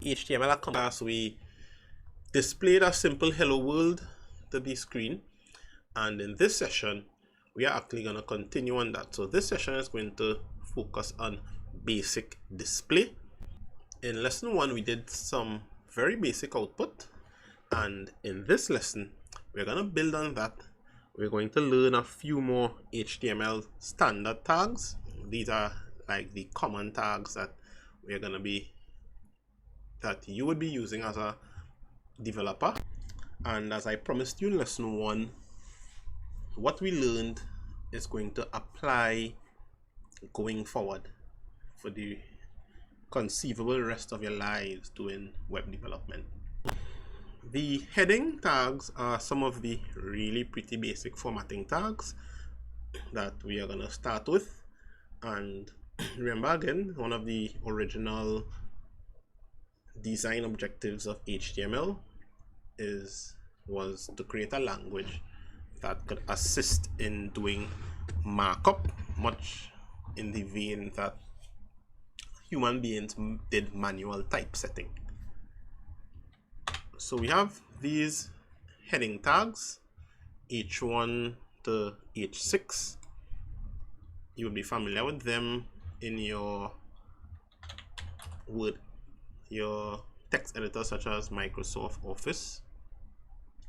HTML class, we displayed a simple hello world to the screen, and in this session we are actually going to continue on that. So this session is going to focus on basic display. In lesson 1 we did some very basic output, and in this lesson we're going to build on that. We're going to learn a few more HTML standard tags. These are like the common tags that you would be using as a developer. And as I promised you in lesson 1, what we learned is going to apply going forward for the conceivable rest of your lives doing web development. The heading tags are some of the really pretty basic formatting tags that we are going to start with. And remember, again, one of the original design objectives of HTML was to create a language that could assist in doing markup, much in the vein that human beings did manual typesetting. So we have these heading tags, H1 to H6. You will be familiar with them in your text editor such as Microsoft Office.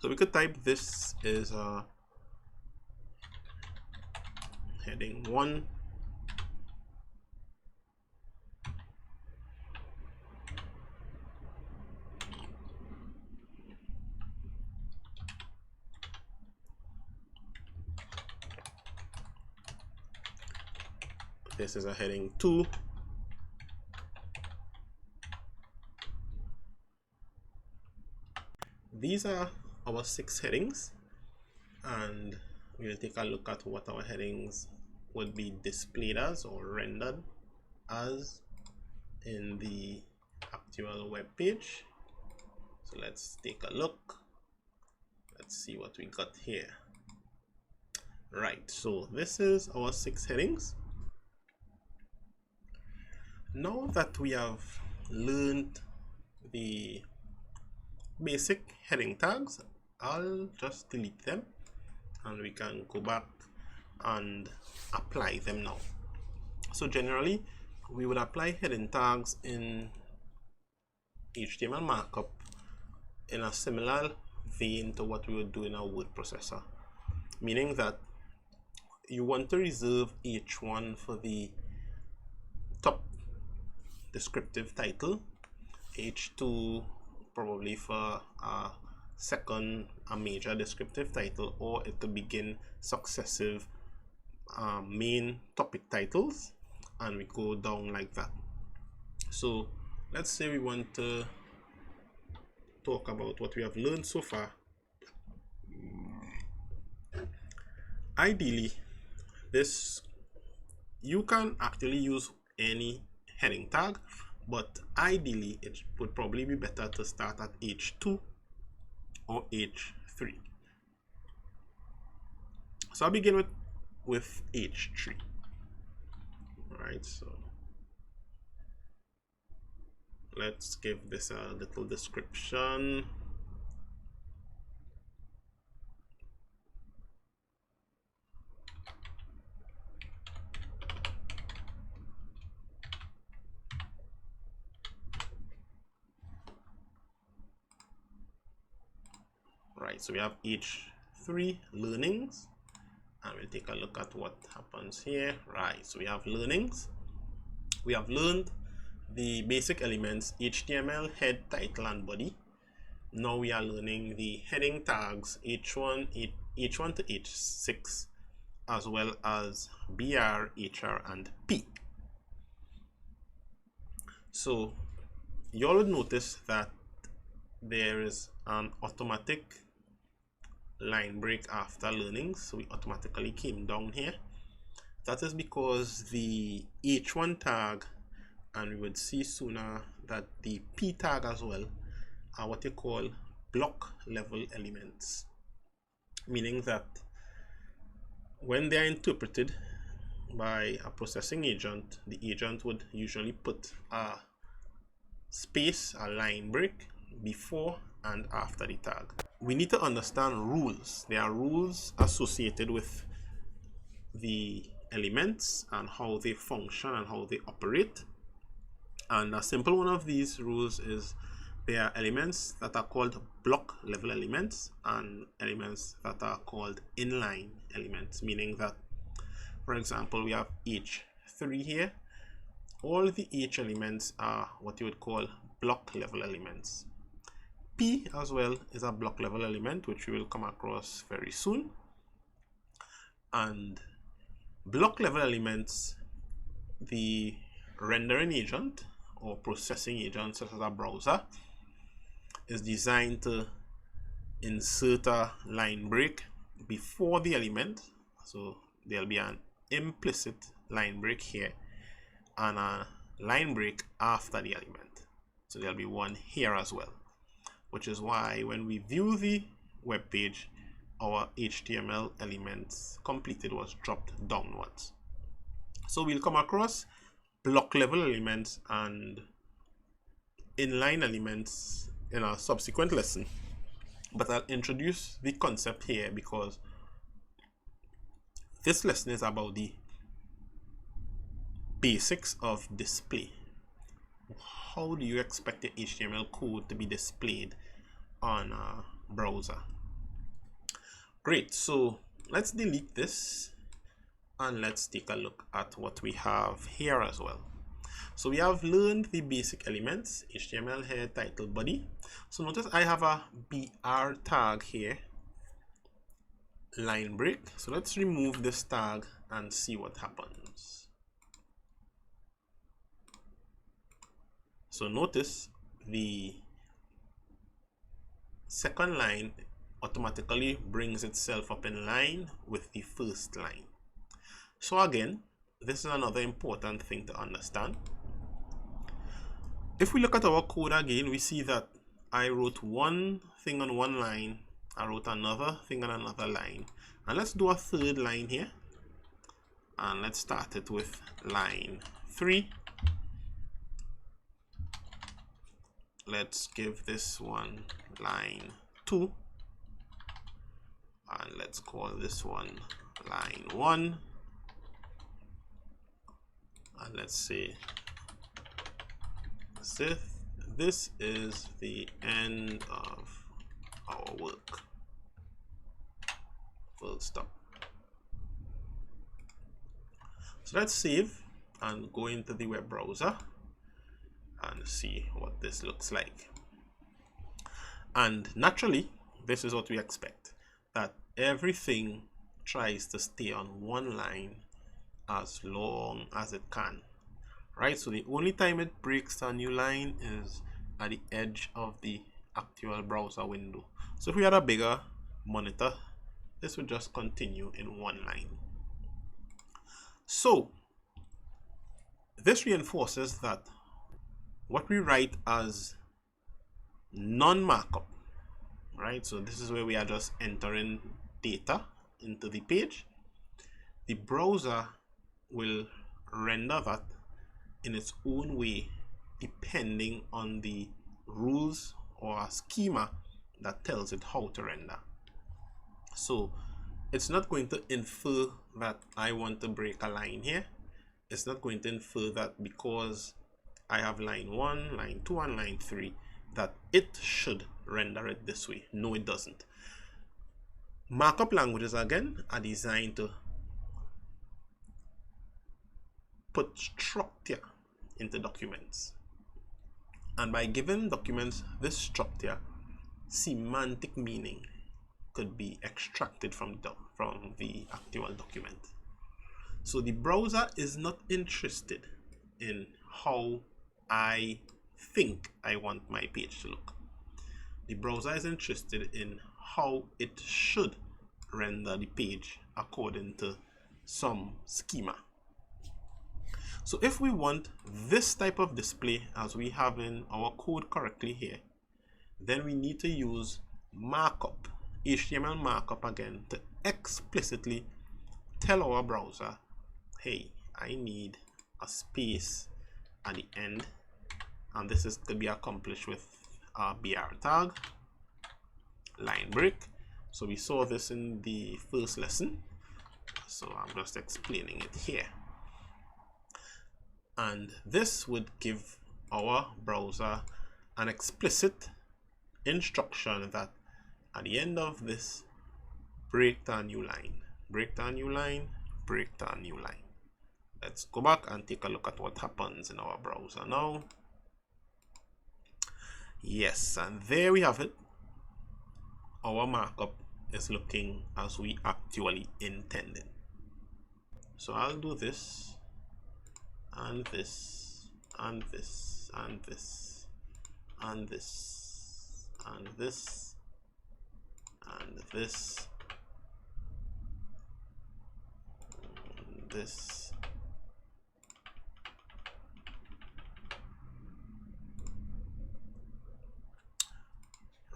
So we could type this is a heading 1, this is a heading 2, these are our 6 headings, and we'll take a look at what our headings would be displayed as or rendered as in the actual web page. So let's take a look. Let's see what we got here. Right, so this is our 6 headings. Now that we have learned the basic heading tags, I'll just delete them and we can go back and apply them now. So generally we would apply heading tags in HTML markup in a similar vein to what we would do in a word processor, meaning that you want to reserve H1 for the top descriptive title, H2 probably for a major descriptive title, or it could begin successive main topic titles, and we go down like that. So let's say we want to talk about what we have learned so far. Ideally, you can actually use any heading tag, but ideally it would probably be better to start at H2 or H3. So I'll begin with H3. Right, so let's give this a little description. Right, so we have H3 learnings, and we'll take a look at what happens here. Right, so we have learnings. We have learned the basic elements HTML, head, title, and body. Now we are learning the heading tags H1 to H6, as well as BR, HR, and P. So you all would notice that there is an automatic line break after learnings, so we automatically came down here. That is because the H1 tag, and we would see sooner that the P tag as well, are what you call block level elements, meaning that when they are interpreted by a processing agent, the agent would usually put a space, a line break before and after the tag. We need to understand rules. There are rules associated with the elements and how they function and how they operate. And a simple one of these rules is there are elements that are called block level elements and elements that are called inline elements, meaning that, for example, we have H3 here. All the H elements are what you would call block level elements. P as well is a block level element, which we will come across very soon. And block level elements, the rendering agent or processing agent such as a browser is designed to insert a line break before the element. So there'll be an implicit line break here and a line break after the element. So there'll be one here as well, which is why when we view the web page, our HTML elements completed was dropped downwards. So we'll come across block level elements and inline elements in a subsequent lesson, but I'll introduce the concept here because this lesson is about the basics of display. How do you expect the HTML code to be displayed on a browser? Great, so let's delete this and let's take a look at what we have here as well. So we have learned the basic elements: HTML head, title, body. So notice I have a BR tag here, line break. So let's remove this tag and see what happens. So notice the second line automatically brings itself up in line with the first line. So again, this is another important thing to understand. If we look at our code again, we see that I wrote one thing on one line, I wrote another thing on another line, and let's do a third line here, and let's start it with line 3. Let's give this one line 2, and let's call this one line 1, and let's say this is the end of our work, full stop. So let's save and go into the web browser and see what this looks like. And naturally, this is what we expect, that everything tries to stay on one line as long as it can, right? So the only time it breaks a new line is at the edge of the actual browser window. So if we had a bigger monitor, this would just continue in one line. So this reinforces that what we write as non-markup, right? So this is where we are just entering data into the page. The browser will render that in its own way depending on the rules or a schema that tells it how to render. So it's not going to infer that I want to break a line here. It's not going to infer that because I have line 1, line 2, and line 3 that it should render it this way. No, it doesn't. Markup languages again are designed to put structure into documents, and by giving documents this structure, semantic meaning could be extracted from the actual document. So the browser is not interested in how I think I want my page to look. The browser is interested in how it should render the page according to some schema. So if we want this type of display as we have in our code correctly here, then we need to use markup, HTML markup again, to explicitly tell our browser, hey, I need a space at the end, and this is to be accomplished with our BR tag, line break. So we saw this in the first lesson, so I'm just explaining it here. And this would give our browser an explicit instruction that at the end of this, break to a new line, break to a new line, break to a new line. Let's go back and take a look at what happens in our browser now. Yes, and there we have it. Our markup is looking as we actually intended. So I'll do this and this and this and this and this and this and this and this.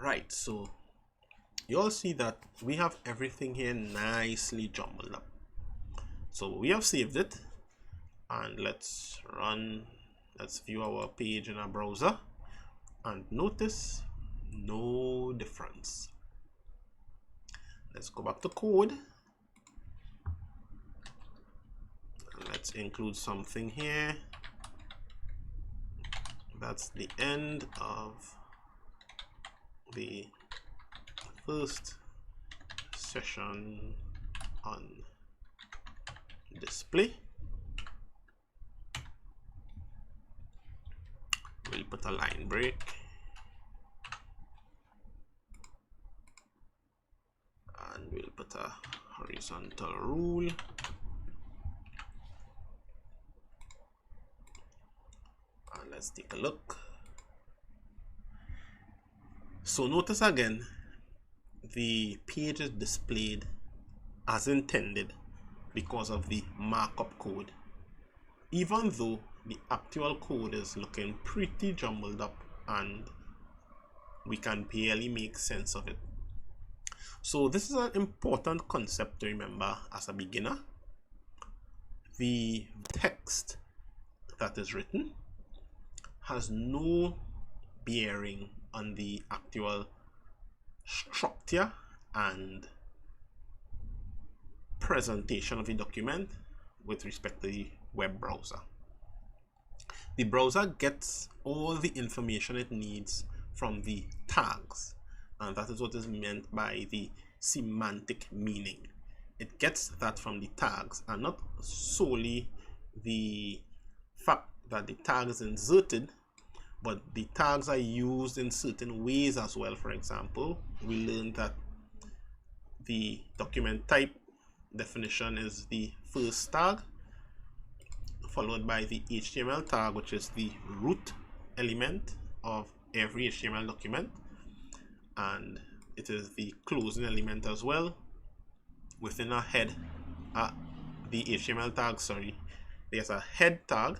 Right, so you'll see that we have everything here nicely jumbled up. So we have saved it, and let's view our page in our browser, and notice no difference. Let's go back to code, and let's include something here. That's the end of the first session on display. We'll put a line break and we'll put a horizontal rule, and let's take a look. So notice again, the page is displayed as intended because of the markup code, even though the actual code is looking pretty jumbled up and we can barely make sense of it. So this is an important concept to remember as a beginner. The text that is written has no bearing on the actual structure and presentation of the document with respect to the web browser. The browser gets all the information it needs from the tags, and that is what is meant by the semantic meaning. It gets that from the tags, and not solely the fact that the tag is inserted, but the tags are used in certain ways as well. For example, we learned that the document type definition is the first tag, followed by the HTML tag, which is the root element of every HTML document, and it is the closing element as well. Within a head, the HTML tag, there's a head tag.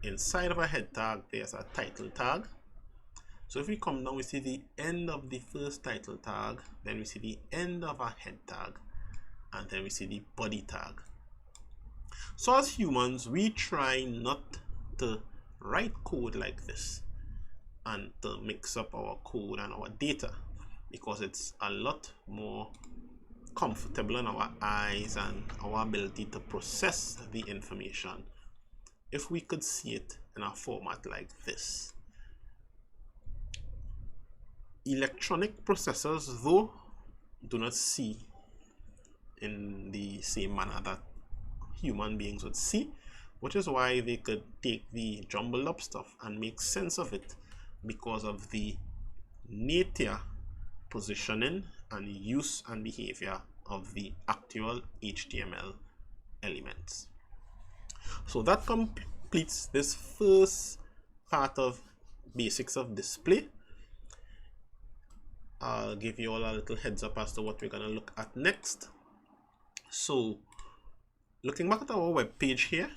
Inside of a head tag, there's a title tag. So if we come down, we see the end of the first title tag, then we see the end of a head tag, and then we see the body tag. So as humans, we try not to write code like this and to mix up our code and our data, because it's a lot more comfortable in our eyes and our ability to process the information if we could see it in a format like this. Electronic processors, though, do not see in the same manner that human beings would see, which is why they could take the jumbled up stuff and make sense of it because of the nature, positioning, and use and behavior of the actual HTML elements. So that completes this first part of basics of display. I'll give you all a little heads up as to what we're going to look at next. So looking back at our web page here,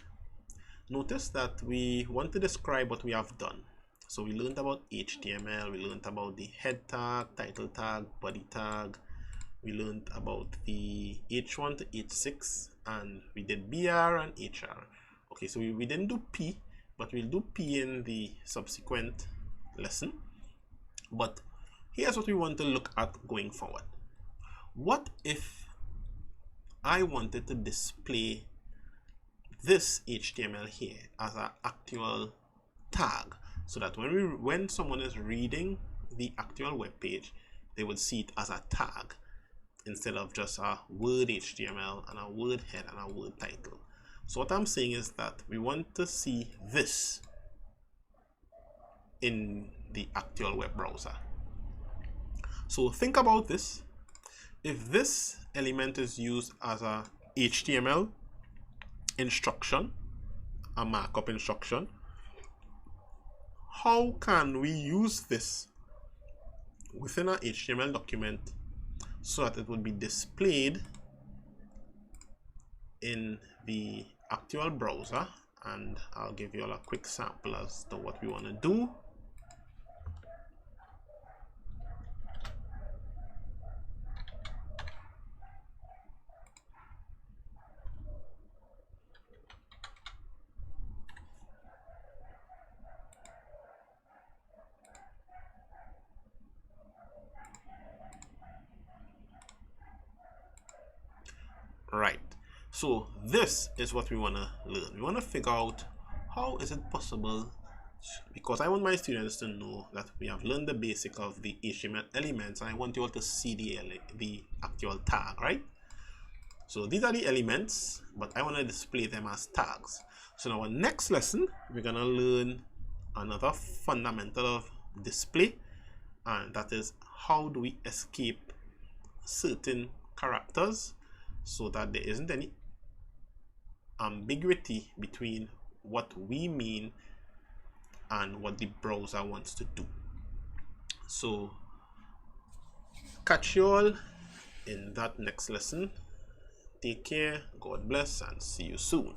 notice that we want to describe what we have done. So we learned about HTML, we learned about the head tag, title tag, body tag, we learned about the H1 to H6, and we did BR and HR. Okay, so we didn't do P, but we'll do P in the subsequent lesson. But here's what we want to look at going forward. What if I wanted to display this HTML here as an actual tag, so that when someone is reading the actual web page, they would see it as a tag instead of just a word HTML and a word head and a word title. So what I'm saying is that we want to see this in the actual web browser. So think about this. If this element is used as a HTML instruction, a markup instruction, how can we use this within an HTML document so that it would be displayed in the actual browser? And I'll give you all a quick sample as to what we want to do. Right, so this is what we want to learn. We want to figure out how is it possible, because I want my students to know that we have learned the basic of the HTML elements, and I want you all to see the actual tag, right? So these are the elements, but I want to display them as tags. So in our next lesson, we're going to learn another fundamental of display, and that is how do we escape certain characters so that there isn't any ambiguity between what we mean and what the browser wants to do. So catch you all in that next lesson. Take care, God bless, and see you soon.